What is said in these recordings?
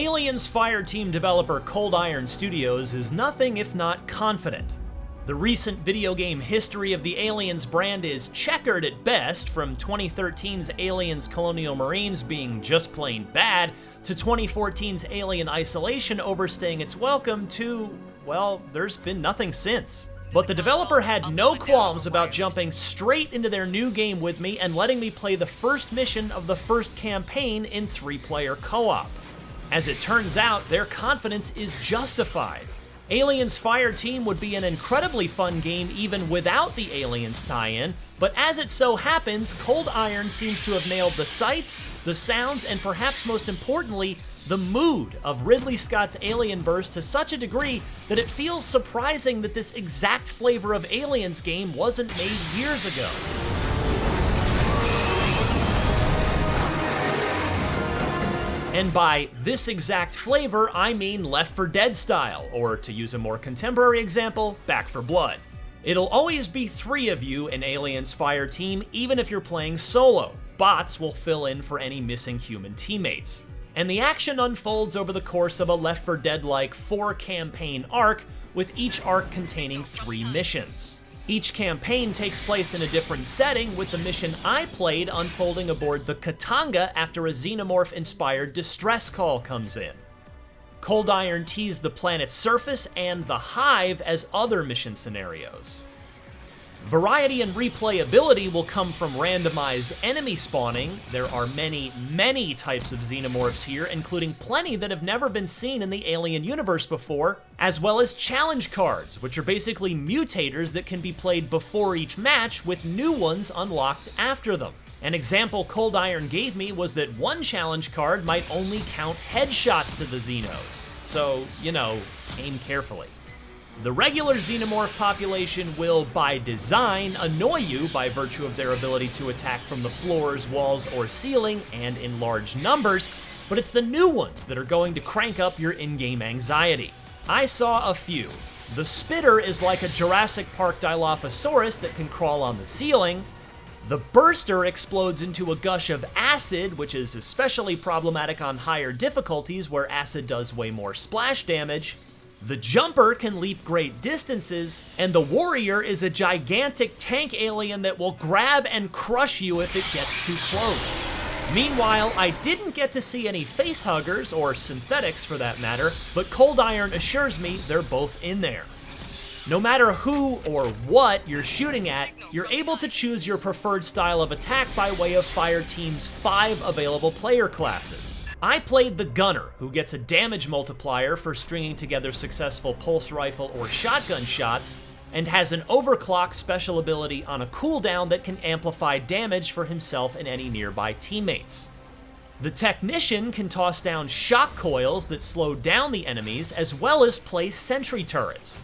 Aliens Fireteam developer Cold Iron Studios is nothing if not confident. The recent video game history of the Aliens brand is checkered at best, from 2013's Aliens Colonial Marines being just plain bad, to 2014's Alien Isolation overstaying its welcome to, well, there's been nothing since. But the developer had no qualms about jumping straight into their new game with me and letting me play the first mission of the first campaign in 3-player co-op. As it turns out, their confidence is justified. Aliens Fireteam would be an incredibly fun game even without the Aliens tie-in, but as it so happens, Cold Iron seems to have nailed the sights, the sounds, and perhaps most importantly, the mood of Ridley Scott's Alienverse to such a degree that it feels surprising that this exact flavor of Aliens game wasn't made years ago. And by this exact flavor, I mean Left 4 Dead style, or to use a more contemporary example, Back 4 Blood. It'll always be 3 of you in Aliens Fireteam, even if you're playing solo. Bots will fill in for any missing human teammates. And the action unfolds over the course of a Left 4 Dead-like 4-campaign arc, with each arc containing 3 missions. Each campaign takes place in a different setting, with the mission I played unfolding aboard the Katanga after a xenomorph-inspired distress call comes in. Cold Iron teased the planet's surface and the Hive as other mission scenarios. Variety and replayability will come from randomized enemy spawning. There are many, many types of xenomorphs here, including plenty that have never been seen in the Alien universe before, as well as challenge cards, which are basically mutators that can be played before each match, with new ones unlocked after them. An example Cold Iron gave me was that one challenge card might only count headshots to the Xenos, so, you know, aim carefully. The regular xenomorph population will, by design, annoy you by virtue of their ability to attack from the floors, walls, or ceiling, and in large numbers, but it's the new ones that are going to crank up your in-game anxiety. I saw a few. The Spitter is like a Jurassic Park Dilophosaurus that can crawl on the ceiling. The Burster explodes into a gush of acid, which is especially problematic on higher difficulties where acid does way more splash damage. The Jumper can leap great distances, and the Warrior is a gigantic tank alien that will grab and crush you if it gets too close. Meanwhile, I didn't get to see any facehuggers, or synthetics for that matter, but Cold Iron assures me they're both in there. No matter who or what you're shooting at, you're able to choose your preferred style of attack by way of Fireteam's 5 available player classes. I played the Gunner, who gets a damage multiplier for stringing together successful pulse rifle or shotgun shots, and has an overclock special ability on a cooldown that can amplify damage for himself and any nearby teammates. The Technician can toss down shock coils that slow down the enemies, as well as place sentry turrets.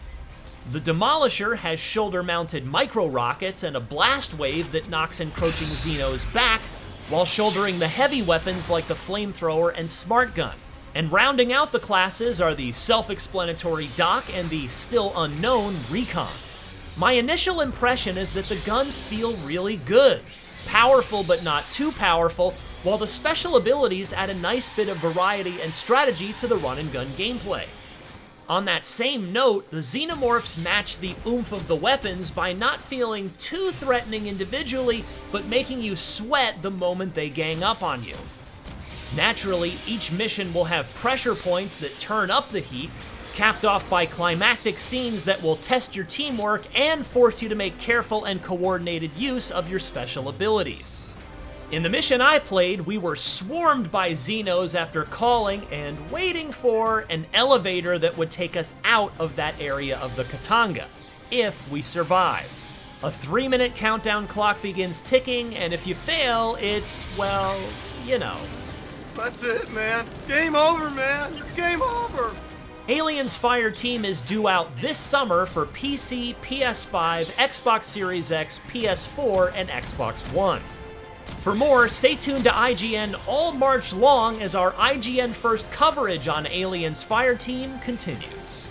The Demolisher has shoulder-mounted micro-rockets and a blast wave that knocks encroaching Xenos back, while shouldering the heavy weapons like the flamethrower and smart gun. And rounding out the classes are the self-explanatory Doc and the still unknown Recon. My initial impression is that the guns feel really good. Powerful but not too powerful, while the special abilities add a nice bit of variety and strategy to the run-and-gun gameplay. On that same note, the Xenomorphs match the oomph of the weapons by not feeling too threatening individually, but making you sweat the moment they gang up on you. Naturally, each mission will have pressure points that turn up the heat, capped off by climactic scenes that will test your teamwork and force you to make careful and coordinated use of your special abilities. In the mission I played, we were swarmed by Xenos after calling and waiting for an elevator that would take us out of that area of the Katanga, if we survive. A 3-minute countdown clock begins ticking, and if you fail, it's, well, you know. That's it, man. Game over, man. It's game over. Aliens Fireteam is due out this summer for PC, PS5, Xbox Series X, PS4, and Xbox One. For more, stay tuned to IGN all March long as our IGN First coverage on Aliens Fireteam continues.